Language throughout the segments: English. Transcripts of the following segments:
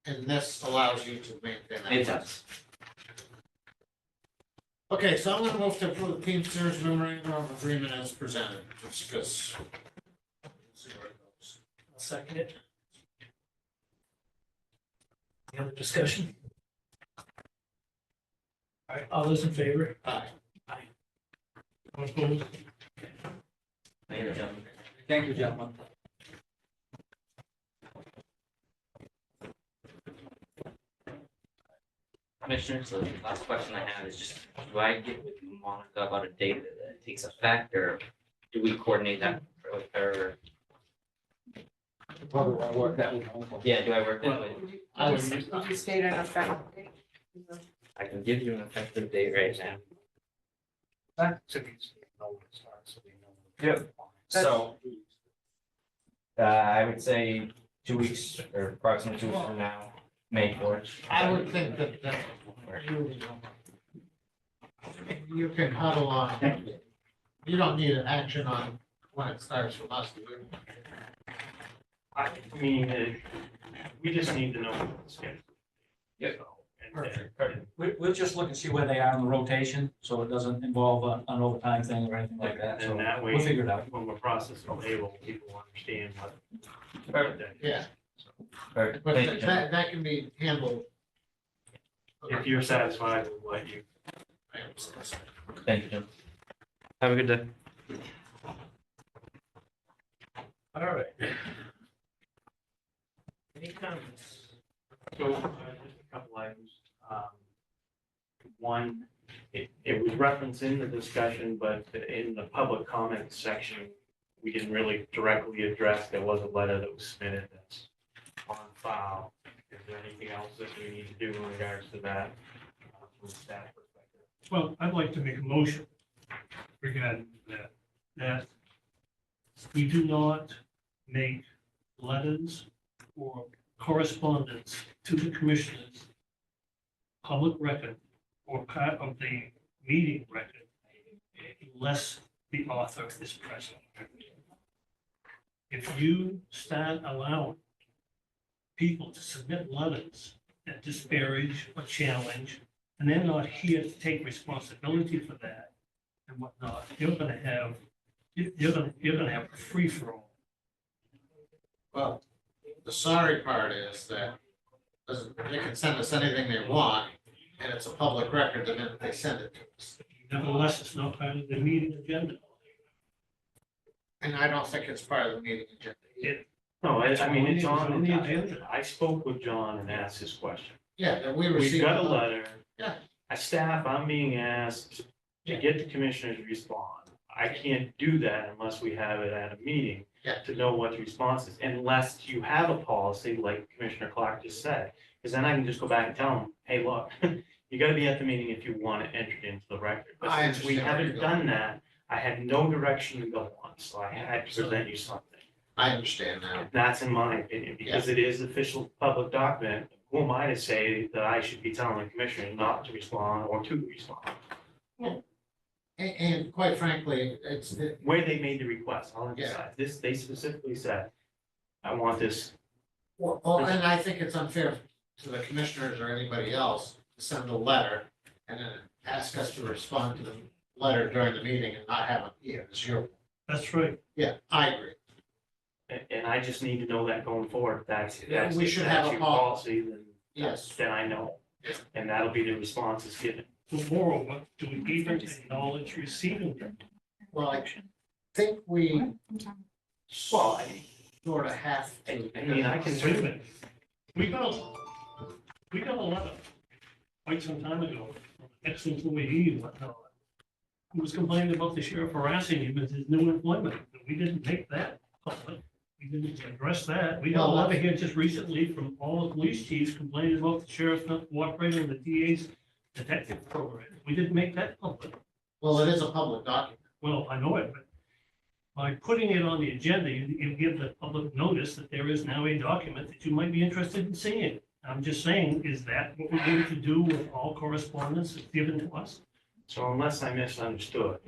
And this allows you to maintain that. It does. Okay, so I'm gonna move to approve the Teamsters memorandum of agreement as presented, just because. See where it goes. I'll second it. Any other discussion? All right, all those in favor? Aye. All opposed? Thank you, gentlemen. Thank you, gentlemen. Commissioner, so the last question I have is just, do I get with Monica about a date that it takes effect, or do we coordinate that with her? Probably I work that with. Yeah, do I work that way? I would, You state an effect. I can give you an effective date right now. Yep. So, I would say 2 weeks or approximately 2 weeks from now, May 4th. I would think that you can huddle on, you don't need an action on when it starts from us. Do you? I mean, we just need to know what the schedule. Yep. And, We'll just look and see where they are in the rotation, so it doesn't involve an overtime thing or anything like that. So And that way, we'll figure it out. when we're processing payroll, people understand what. Yeah, Perfect. but Thank you, gentlemen. that can be handled. If you're satisfied with what you. Thank you, Jim. Have a good day. All right. Any comments? So, just a couple items. One, it was referenced in the discussion, but in the public comment section, we didn't really directly address, there was a letter that was submitted that's on file. Is there anything else that we need to do in regards to that, from a staff perspective? Well, I'd like to make a motion regarding that we do not make letters or correspondence to the commissioners public record or part of the meeting record unless the author is present. If you start allowing people to submit letters that disparage or challenge, and they're not here to take responsibility for that and whatnot, you're gonna have a free-for-all. Well, the sorry part is that they can send us anything they want, and it's a public record the minute they send it to us. Nevertheless, it's not part of the meeting agenda. And I don't think it's part of the meeting agenda. either. No, I mean, it's on the agenda. I spoke with John and asked this question. Yeah, that we We received. got a letter. Yeah. As staff, I'm being asked to get the commissioners to respond. I can't do that unless we have it at a meeting. Yeah. To know what the response is, unless you have a policy like Commissioner Clark just said. Because then I can just go back and tell them, hey, look, you gotta be at the meeting if you want it entered into the record. But I since we understand where haven't you're going. done that, I had no direction to go on, so I had to present you something. I understand now. And that's in my opinion, because it is official public document. Who am I to say that I should be telling the commissioner not to respond or to respond? And quite frankly, it's, Where they made the request, I'll Yeah. emphasize, this, they specifically said, I want this. well, and I think it's unfair to the commissioners or anybody else to send a letter and then ask us to respond to the letter during the meeting and not have it here. It's your, That's right. yeah, I agree. And I just need to know that going forward, that's. Yeah, we should have a that's your policy. Then, Yes. then I know, Yeah. and that'll be the responses given. Moreover, do we even acknowledge receiving them? Well, I think we Well, I sort of have to. I mean, I can. Wait a minute. We got a letter quite some time ago, from an ex-employee and whatnot, who was complaining about the sheriff harassing him at his new employment. We didn't make that public. We didn't address that. We got a letter here just recently from all the police chiefs complaining about the sheriff not cooperating with the DA's detective program. We didn't make that public. Well, it is a public document. Well, I know it, but by putting it on the agenda, you give the public notice that there is now a document that you might be interested in seeing. I'm just saying, is that what we're going to do with all correspondence that's given to us? So unless I misunderstood,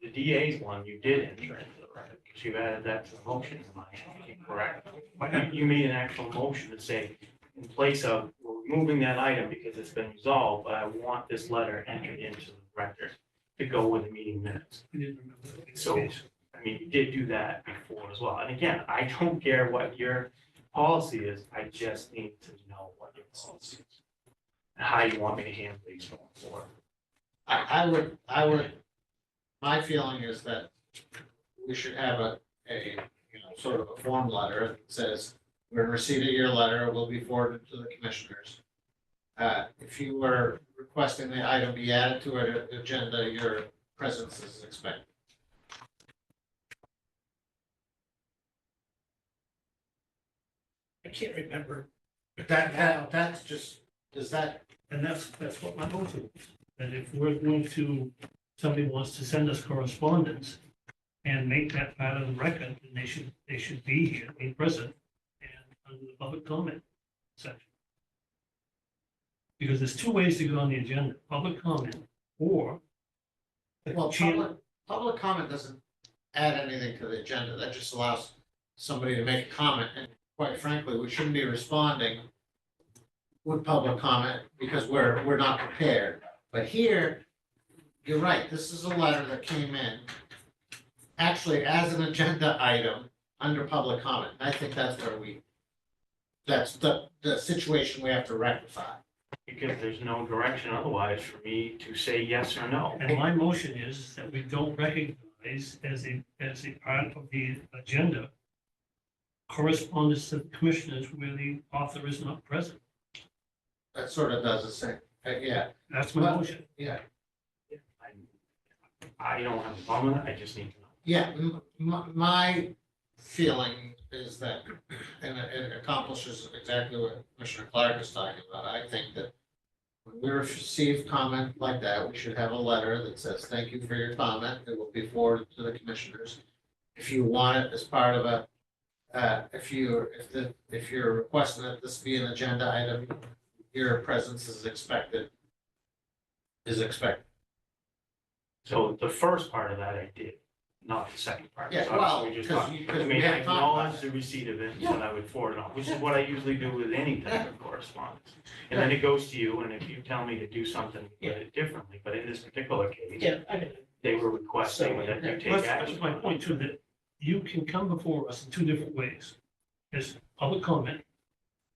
the DA's one, you did enter into the record, because you added that to the motion, am I correct? But you made an actual motion to say, in place of, we're removing that item because it's been resolved, but I want this letter entered into the record to go with the meeting minutes. I didn't remember that being the So- case. I mean, you did do that before as well. And again, I don't care what your policy is, I just need to know what your policy is. And how you want me to handle these going forward. I would, my feeling is that we should have a, sort of a form letter that says, we're in receipt of your letter, will be forwarded to the commissioners. If you were requesting the item be added to an agenda, your presence is expected. I can't remember, But that's just, does that, and that's what my motion is. That if we're going to, somebody wants to send us correspondence and make that part of the record, then they should be here, be present, and under the public comment section. Because there's two ways to get on the agenda, public comment or the well, chair. public comment doesn't add anything to the agenda, that just allows somebody to make a comment, and quite frankly, we shouldn't be responding with public comment because we're not prepared. But here, you're right, this is a letter that came in actually as an agenda item under public comment. And I think that's where that's the situation we have to rectify. Because there's no direction otherwise for me to say yes or no. And my motion is that we don't recognize as a part of the agenda correspondence to the commissioners where the author is not present. That sort of does the same, yeah, That's my Well- motion. yeah. I don't have a problem with it, I just need to know. Yeah, my feeling is that, and it accomplishes exactly what Commissioner Clark is talking about. I think that when we receive comment like that, we should have a letter that says, thank you for your comment. It will be forwarded to the commissioners. If you want it as part of a, if you're requesting that this be an agenda item, your presence is expected. So the first part of that I did, not the second part. Yeah, So well, obviously we just because talked- you, because I we mean, I haven't talked about acknowledge the receipt of it, and I would forward it on, which is what I usually do with any type of correspondence. And then it goes to you, and if you tell me to do something with it differently, but in this particular case, I mean, they were requesting that you take that's action. my point too, that you can come before us in two different ways. As public comment,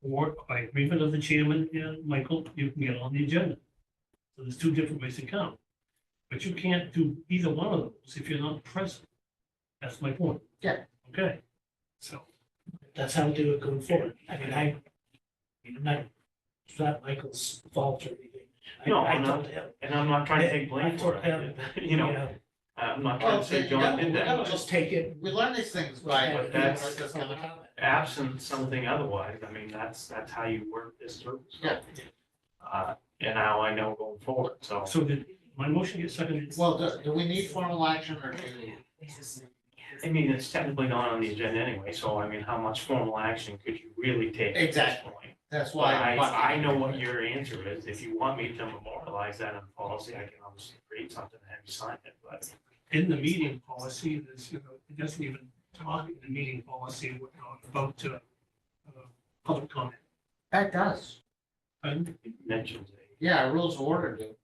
or by agreement of the chairman and Michael, you can get on the agenda. So there's two different ways to come. But you can't do either one of those if you're not present. That's my point. Yeah. Okay, so that's how we do it going forward. I mean, it's not Michael's fault or anything. No, I I'm told him. And I'm not trying to take I blame told for him, it, you know, I'm not trying to say John did that. Just take it. We learn these things by. But that's- Public comment. Absent something otherwise, I mean, that's how you work this through. So, Yeah. And now I know going forward, so. So did my motion get seconded? Well, do we need formal action or do? I mean, it's technically not on the agenda anyway, so I mean, how much formal action could you really take at this Exactly. point? That's But why. I know what your answer is. If you want me to memorialize that in policy, I can obviously create something and have you sign it, but. In the meeting policy, there's, it doesn't even talk in the meeting policy about public comment. That does. And It mentions Yeah, rules of order do.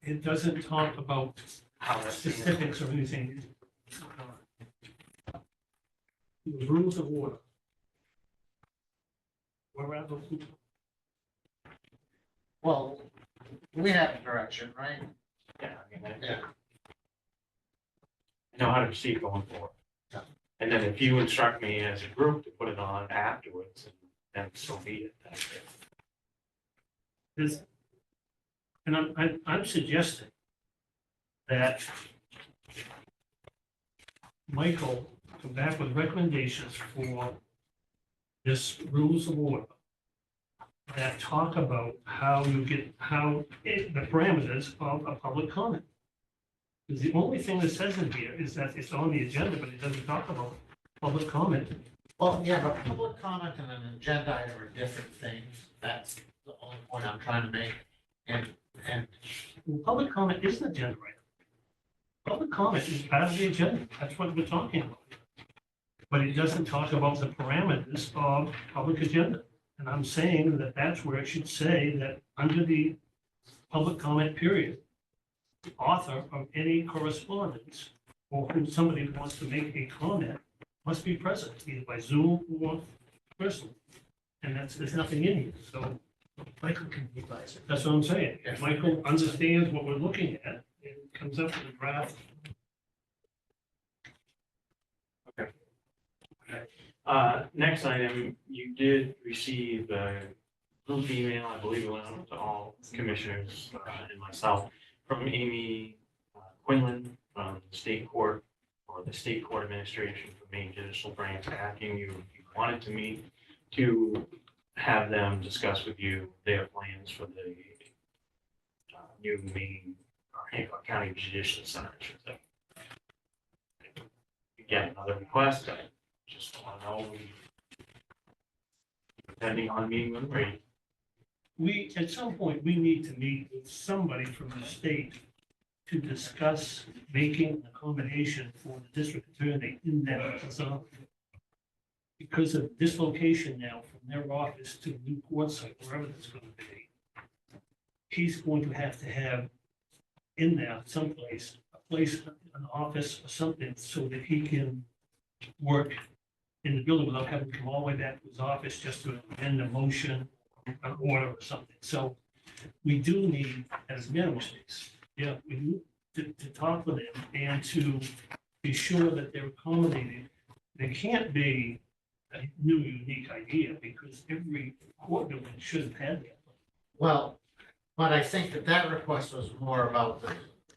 it doesn't talk about how that's. specifics or anything. The rules of order. Wherever, Well, we have direction, right? Yeah, I mean, Yeah. I know how to proceed going forward. Yeah. And then if you instruct me as a group to put it on afterwards, then so be it. That's it. there's, and I'm suggesting that Michael come back with recommendations for this rules of order that talk about how you get, the parameters of a public comment. Because the only thing that says in here is that it's on the agenda, but it doesn't talk about public comment. Well, yeah, but public comment and an agenda item are different things. That's the only point I'm trying to make. And Well, public comment is an agenda item. Public comment is part of the agenda. That's what we're talking about. but it doesn't talk about the parameters of public agenda. And I'm saying that that's where it should say that under the public comment period, the author of any correspondence or who somebody wants to make a comment must be present, either by Zoom or personally. And there's nothing in here, so Michael can revise it. that's what I'm saying. If Michael understands what we're looking at and comes up with a draft. Next item, you did receive a group email, I believe it went out to all commissioners and myself, from Amy Quinlan from the state court, or the state court administration for Maine Judicial Branch, asking you if you wanted to meet to have them discuss with you their plans for the new Maine, or Hancock County Judicial Center, I should say. Again, another request, I just want to know, depending on meeting with Ray. We, at some point, we need to meet with somebody from the state to discuss making an accommodation for the district attorney in that zone. Because of dislocation now from their office to the new court site, wherever it's going to be, he's going to have in there someplace, a place, an office or something, so that he can work in the building without having to come all the way back to his office just to amend a motion, an order or something. So we do need, as minimum space, yeah, we need to talk with them and to be sure that they're accommodating. There can't be a new unique idea because every court building should have had that. Well, but I think that request was more about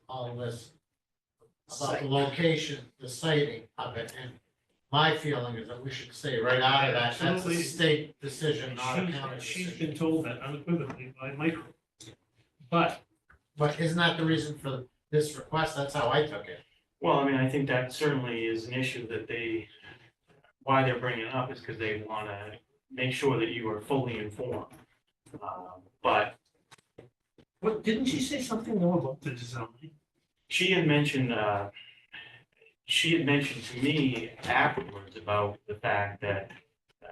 all this, about the location, the siting of it, and my feeling is that we should stay right out of that. That's a Absolutely. state decision, not a county She's decision. been told that unequivocally by Michael. But But isn't that the reason for this request? That's how I took it. Well, I mean, I think that certainly is an issue that why they're bringing it up is because they want to make sure that you are fully informed. But what, didn't she say something more about the design? she had mentioned to me afterwards about the fact that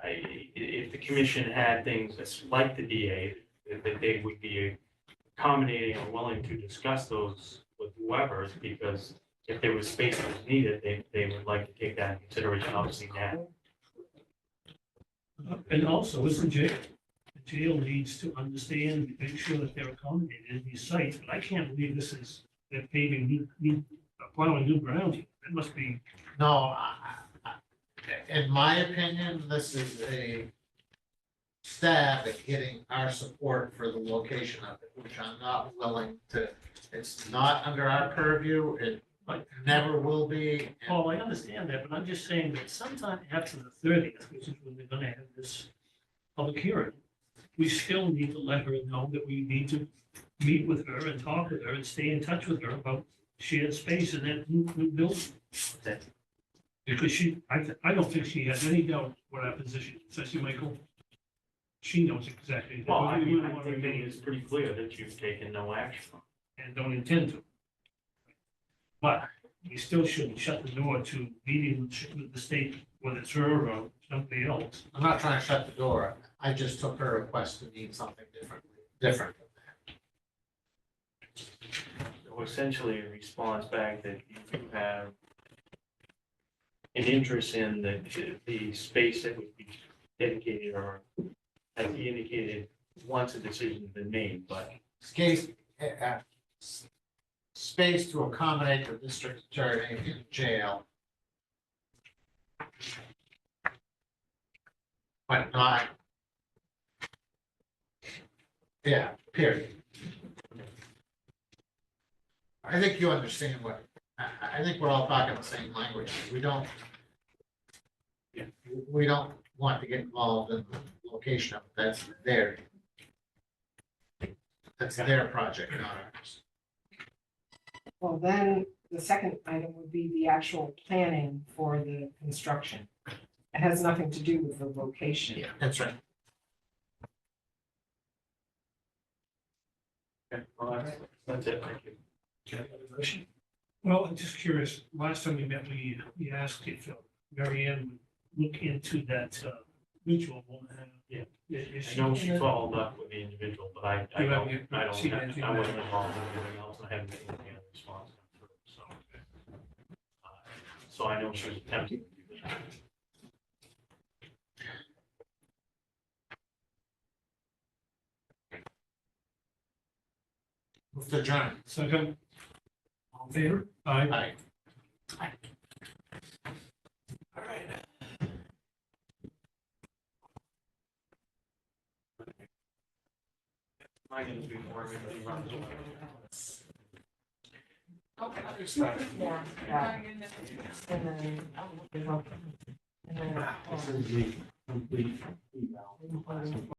if the commission had things that's like the DA, that they would be accommodating or willing to discuss those with whoever, because if there was space that was needed, they would like to take that into consideration, obviously now. And also, is the jail. The jail needs to understand, and make sure that they're accommodated in these sites, but I can't believe this is, they're paving plowing new ground here. That must be, No, in my opinion, this is a stab at getting our support for the location of it, which I'm not willing to, it's not under our purview, it never will be. and- oh, I understand that, but I'm just saying that sometime after the 30th, which is when they're gonna have this public hearing, we still need to let her know that we need to meet with her and talk with her and stay in touch with her about shared space in that new building. Because I don't think she has any doubt what our position is, especially Michael. She knows exactly. Well, I We mean, wouldn't I want think to it is pretty clear that you've taken no action. and don't intend to. But we still shouldn't shut the door to meeting with the state, whether it's her or somebody else. I'm not trying to shut the door. I just took her request to mean something different. So essentially, a response back that you do have an interest in the space that would be dedicated, or as he indicated, once a decision's been made, but Space to accommodate the district attorney in jail. But not. Yeah, period. I think you understand what, I think we're all talking the same language. We don't want to get involved in the location of it. That's their project, not ours. Well, then the second item would be the actual planning for the construction. It has nothing to do with the location. That's right. okay, well, that's it, thank you. Well, I'm just curious, last time we met, we asked if Mary Ann would look into that, mutual one. Yeah. Is I she know she gonna- followed up with the individual, but I You don't, haven't- I don't, she didn't I wasn't involved in anything else, and I haven't been looking at the response come through, so. So I know she was attempting to do that. Move to adjourn. Second. All in favor? Aye. Aye. All right. I can do more of it, runs away. Okay. Yeah, yeah. And then, and then. This is the complete email.